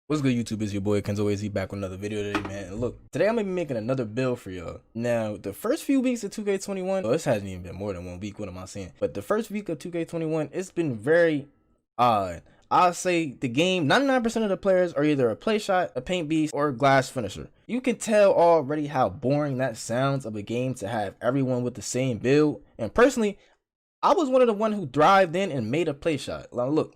What's good, YouTube? It's your boy Kenzo AZ back with another video today, man. And look, today I'm gonna be making another build for y'all. Now, the first few weeks of 2K21, well, this hasn't even been more than 1 week. What am I saying? But the first week of 2K21, it's been very odd. I'll say the game, 99% of the players are either a play shot, a paint beast, or a glass finisher. You can tell already how boring that sounds of a game to have everyone with the same build. And personally, I was one of the one who thrived in and made a play shot. Now, look.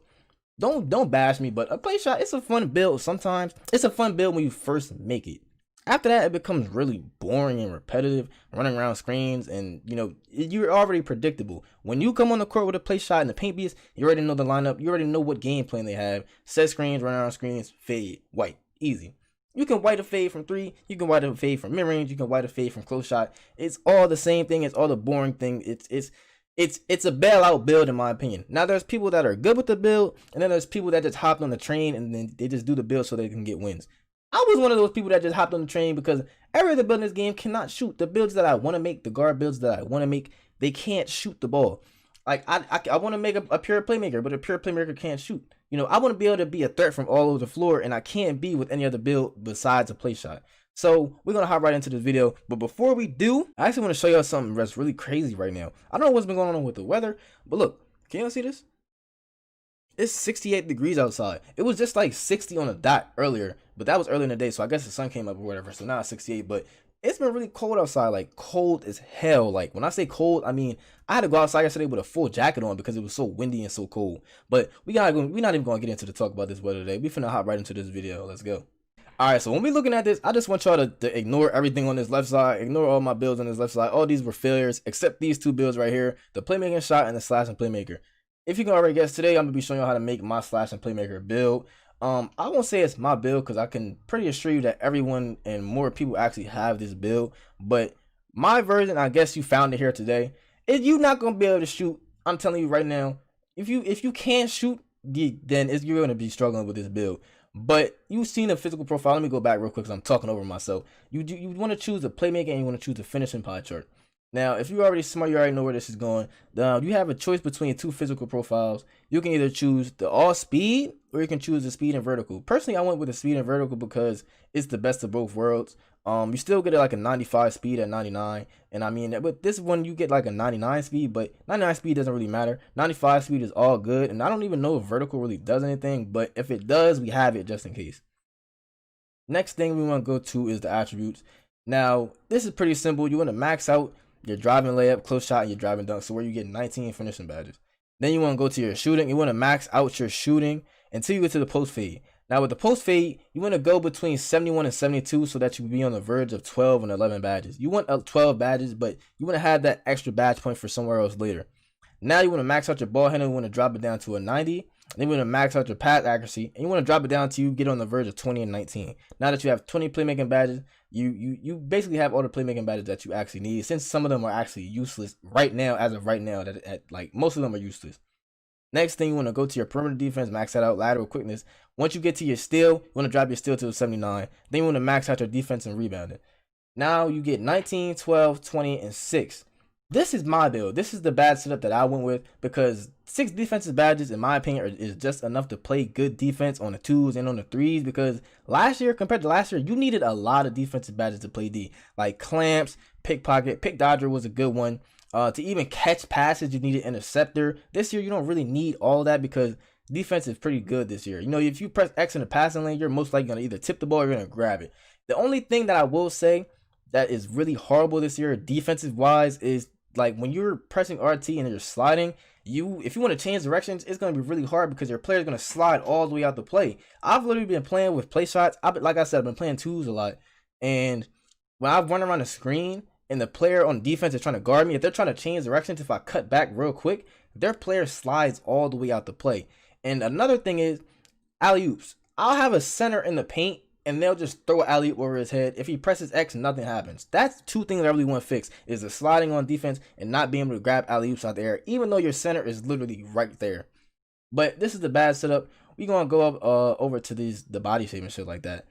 Don't bash me, but a play shot, it's a fun build. Sometimes it's a fun build when you first make it. After that, it becomes really boring and repetitive, running around screens, and you're already predictable. When you come on the court with a play shot and the paint beast, you already know the lineup, you already know what game plan they have. Set screens, run around screens, fade, white, easy. You can white a fade from 3, you can white a fade from mid range, you can white a fade from close shot. It's all the same thing, it's all the boring thing. It's a bailout build in my opinion. Now there's people that are good with the build, and then there's people that just hopped on the train and then they just do the build so they can get wins. I was one of those people that just hopped on the train because every other build in this game cannot shoot. The builds that I want to make, the guard builds that I want to make, they can't shoot the ball. Like I want to make a pure playmaker, but a pure playmaker can't shoot. I want to be able to be a threat from all over the floor, and I can't be with any other build besides a play shot. So we're gonna hop right into this video, but before we do, I actually want to show y'all something that's really crazy right now. I don't know what's been going on with the weather, but look, can y'all see this? It's 68 degrees outside. It was just like 60 on a dot earlier, but that was early in the day, so I guess the sun came up or whatever, so now it's 68. But it's been really cold outside, like cold as hell. Like when I say cold, I mean I had to go outside yesterday with a full jacket on because it was so windy and so cold. But we're not even gonna get into the talk about this weather today. We finna hop right into this video. Let's go. Alright, so when we're looking at this, I just want y'all to ignore everything on this left side, ignore all my builds on this left side. All these were failures, except these two builds right here, the playmaking shot and the slash and playmaker. If you can already guess, today I'm going to be showing you how to make my slash and playmaker build. I won't say it's my build because I can pretty assure you that everyone and more people actually have this build. But my version, I guess you found it here today, is you're not going to be able to shoot. I'm telling you right now, if you can't shoot, then you're going to be struggling with this build. But you've seen the physical profile. Let me go back real quick because I'm talking over myself. You want to choose the playmaker and you want to choose the finishing pie chart. Now, if you're already smart, you already know where this is going. You have a choice between two physical profiles. You can either choose the all speed or you can choose the speed and vertical. Personally, I went with the speed and vertical because it's the best of both worlds. You still get like a 95 speed at 99, and I mean with this one you get like a 99 speed, but 99 speed doesn't really matter. 95 speed is all good, and I don't even know if vertical really does anything, but if it does, we have it just in case. Next thing we want to go to is the attributes. Now this is pretty simple. You want to max out your driving layup, close shot, and your driving dunk, so where you get 19 finishing badges. Then you want to go to your shooting. You want to max out your shooting until you get to the post fade. Now with the post fade, you want to go between 71 and 72 so that you can be on the verge of 12 and 11 badges. You want 12 badges, but you want to have that extra badge point for somewhere else later. Now you want to max out your ball handle. You want to drop it down to a 90. Then you want to max out your pass accuracy, and you want to drop it down to you get on the verge of 20 and 19. Now that you have 20 playmaking badges, you basically have all the playmaking badges that you actually need. Since some of them are actually useless right now, as of right now, like most of them are useless. Next thing, you want to go to your perimeter defense, max that out, lateral quickness. Once you get to your steal, you want to drop your steal to a 79. Then you want to max out your defense and rebounding. Now you get 19, 12, 20, and 6. This is my build. This is the bad setup that I went with because 6 defensive badges, in my opinion, is just enough to play good defense on the 2s and on the 3s, because last year, compared to last year, you needed a lot of defensive badges to play D. Like clamps, pickpocket, pick dodger was a good one. To even catch passes, you needed interceptor. This year, you don't really need all that because defense is pretty good this year. If you press X in the passing lane, you're most likely going to either tip the ball or you're going to grab it. The only thing that I will say that is really horrible this year, defensive-wise, is like when you're pressing RT and you're sliding, if you want to change directions, it's going to be really hard because your player is going to slide all the way out the play. I've literally been playing with play shots. Like I said, I've been playing 2s a lot. And when I run around the screen, and the player on defense is trying to guard me, if they're trying to change directions, if I cut back real quick, their player slides all the way out the play. And another thing is alley-oops. I'll have a center in the paint and they'll just throw an alley-oop over his head. If he presses X, nothing happens. That's two things I really want to fix, is the sliding on defense and not being able to grab alley-oops out the air, even though your center is literally right there. But this is the bad setup. We're going to go up over to the body shape and shit like that.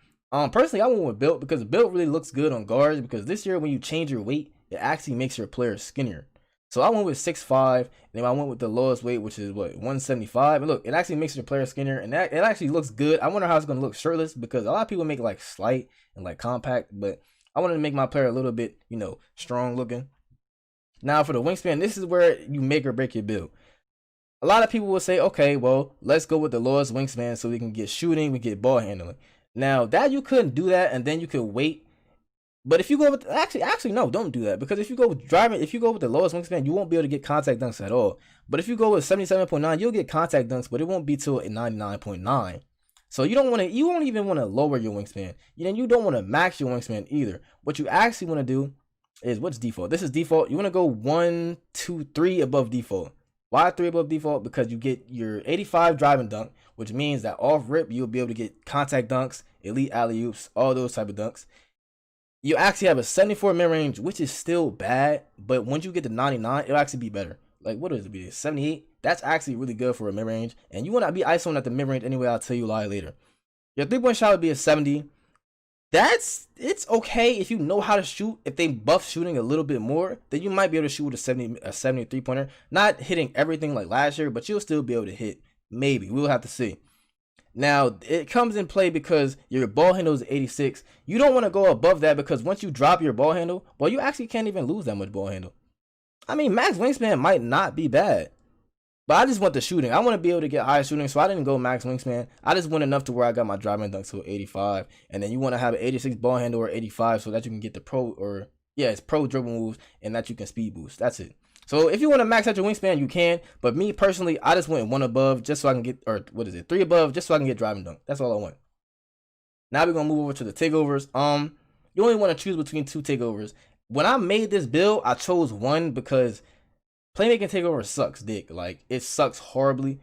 Personally, I went with build because build really looks good on guards, because this year when you change your weight, it actually makes your player skinnier. So I went with 6'5", and then I went with the lowest weight, which is what, 175. And look, it actually makes your player skinnier, and that it actually looks good. I wonder how it's gonna look shirtless, because a lot of people make it like slight and like compact, but I wanted to make my player a little bit, you know, strong looking. Now for the wingspan, this is where you make or break your build. A lot of people will say, okay, well, let's go with the lowest wingspan so we can get shooting, we get ball handling. Now that you couldn't do that, and then you could wait. But if you go with actually no, don't do that, because if you go with the lowest wingspan, you won't be able to get contact dunks at all. But if you go with 77.9, you'll get contact dunks, but it won't be till a 99.9. So you won't even want to lower your wingspan. You don't want to max your wingspan either. What you actually want to do is, what's default? This is default. You want to go 1, 2, 3 above default. Why 3 above default? Because you get your 85 driving dunk, which means that off rip you'll be able to get contact dunks, elite alley-oops, all those type of dunks. You actually have a 74 mid-range, which is still bad, but once you get to 99, it'll actually be better. Like, what is it be? 78? That's actually really good for a mid-range, and you want to be ISOing at the mid-range anyway. I'll tell you why later. Your 3-point shot would be a 70. It's okay if you know how to shoot. If they buff shooting a little bit more, then you might be able to shoot with a 73-pointer. Not hitting everything like last year, but you'll still be able to hit. Maybe. We'll have to see. Now, it comes in play because your ball handle is 86. You don't want to go above that, because once you drop your ball handle, well, you actually can't even lose that much ball handle. I mean, max wingspan might not be bad, but I just want the shooting. I want to be able to get high shooting, so I didn't go max wingspan. I just went enough to where I got my driving dunk to 85, and then you want to have an 86 ball handle or 85 so that you can get the pro, or yeah, it's pro dribble moves, and that you can speed boost. That's it. So if you want to max out your wingspan, you can. But me personally, I just went 1 above just so I can get, or what is it, 3 above just so I can get driving dunk. That's all I want. Now we're gonna move over to the takeovers. You only want to choose between 2 takeovers. When I made this build, I chose 1 because playmaking takeover sucks dick. Like, it sucks horribly.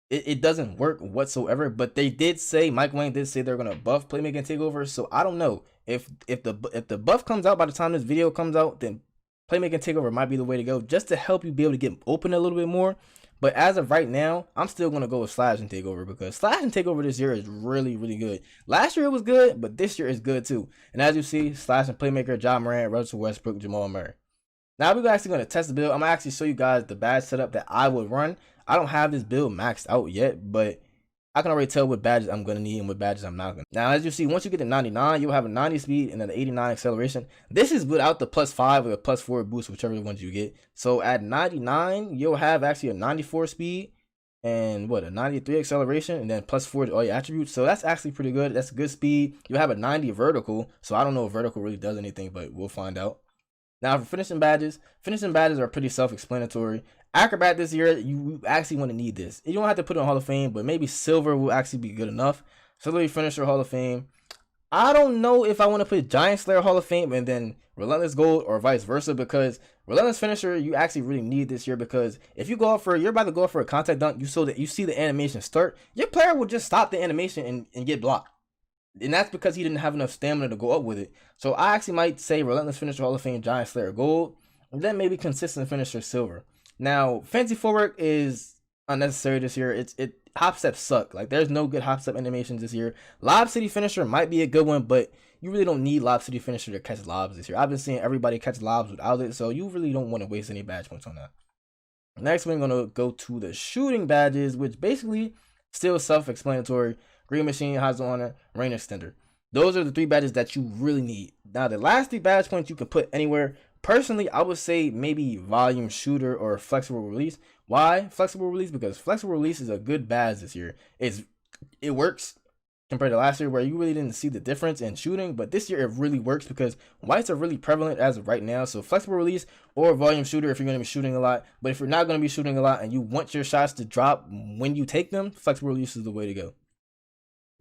It doesn't work whatsoever. But they did say, Mike Wang did say they're gonna buff playmaking takeover. So I don't know if the buff comes out by the time this video comes out, then playmaking takeover might be the way to go, just to help you be able to get open a little bit more. But as of right now, I'm still going to go with slash and takeover, because slash and takeover this year is really, really good. Last year it was good, but this year is good too. And as you see, slash and playmaker, Ja Morant, Russell Westbrook, Jamal Murray. Now we're actually going to test the build. I'm going to actually show you guys the badge setup that I would run. I don't have this build maxed out yet, but I can already tell what badges I'm going to need and what badges I'm not going to. Now, as you see, once you get to 99, you'll have a 90 speed and then an 89 acceleration. This is without the +5 or the +4 boost, whichever ones you get. So at 99, you'll have actually a 94 speed and what, a 93 acceleration, and then +4 to all your attributes. So that's actually pretty good. That's a good speed. You'll have a 90 vertical. So I don't know if vertical really does anything, but we'll find out. Now for finishing badges are pretty self-explanatory. Acrobat this year, you actually want to need this. You don't have to put it on Hall of Fame, but maybe silver will actually be good enough. Facility Finisher Hall of Fame. I don't know if I want to put Giant Slayer Hall of Fame and then Relentless Gold, or vice versa, because Relentless Finisher you actually really need this year, because if you go out for, you're about to go out for a contact dunk, you see the animation start, your player will just stop the animation and get blocked. And that's because he didn't have enough stamina to go up with it. So I actually might say Relentless Finisher Hall of Fame, Giant Slayer Gold, and then maybe Consistent Finisher Silver. Now, fancy footwork is unnecessary this year. Hop steps suck. Like, there's no good hop step animations this year. Lob City Finisher might be a good one, but you really don't need Lob City Finisher to catch lobs this year. I've been seeing everybody catch lobs without it, so you really don't want to waste any badge points on that. Next, we're going to go to the shooting badges, which basically still self-explanatory. Green Machine, High Zone, Rain Extender. Those are the 3 badges that you really need. Now, the last 3 badge points you can put anywhere. Personally, I would say maybe Volume Shooter or Flexible Release. Why Flexible Release? Because Flexible Release is a good badge this year. It works compared to last year, where you really didn't see the difference in shooting, but this year it really works because whites are really prevalent as of right now. So Flexible Release or Volume Shooter if you're going to be shooting a lot. But if you're not going to be shooting a lot and you want your shots to drop when you take them, Flexible Release is the way to go.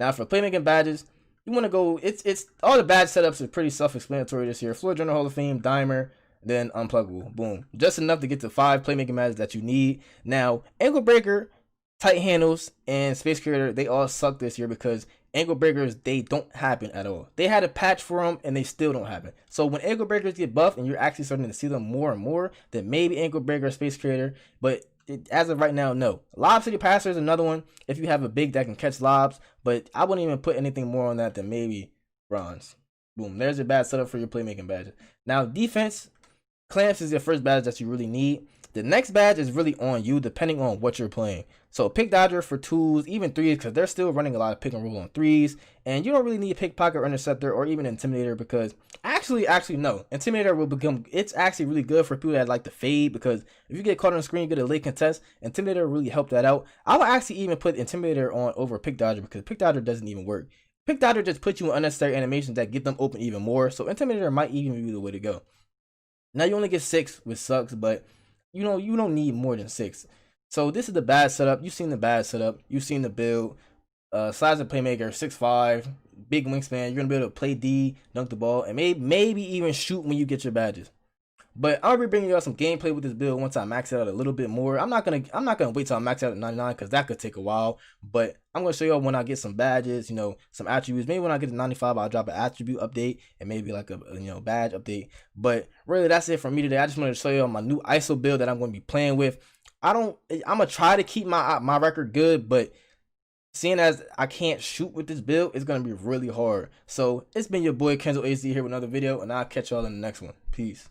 Now for playmaking badges, you want to go, it's all the badge setups are pretty self-explanatory this year. Floor General Hall of Fame, Dimer, then Unpluggable. Boom. Just enough to get to 5 playmaking badges that you need. Now, Ankle Breaker, Tight Handles, and Space Creator, they all suck this year because ankle breakers, they don't happen at all. They had a patch for them and they still don't happen. So when ankle breakers get buffed and you're actually starting to see them more and more, then maybe ankle breaker, Space Creator, but as of right now, no. Lob City Passer is another one if you have a big that can catch lobs, but I wouldn't even put anything more on that than maybe bronze. Boom, there's your bad setup for your playmaking badges. Now defense, Clamps is your first badge that you really need. The next badge is really on you depending on what you're playing. So pick dodger for 2s, even 3s, because they're still running a lot of pick and roll on 3s. And you don't really need pickpocket or interceptor or even intimidator, because actually no. Intimidator will become, it's actually really good for people that like to fade, because if you get caught on the screen, you get a late contest, Intimidator will really help that out. I would actually even put Intimidator on over pick dodger, because pick dodger doesn't even work. Pick dodger just puts you in unnecessary animations that get them open even more. So Intimidator might even be the way to go. Now you only get 6, which sucks, but you know, you don't need more than 6. So this is the bad setup. You've seen the bad setup. You've seen the build. Size of playmaker, 6'5", big wingspan. You're gonna be able to play D, dunk the ball, and maybe even shoot when you get your badges. But I'll be bringing y'all some gameplay with this build once I max it out a little bit more. I'm not gonna wait till I max out at 99, because that could take a while. But I'm gonna show y'all when I get some badges, you know, some attributes. Maybe when I get to 95, I'll drop an attribute update and maybe like a badge update. But really, that's it from me today. I just wanted to show y'all my new ISO build that I'm gonna be playing with. I'm gonna try to keep my record good, but seeing as I can't shoot with this build, it's gonna be really hard. So it's been your boy Kenzo AZ here with another video, and I'll catch y'all in the next one. Peace.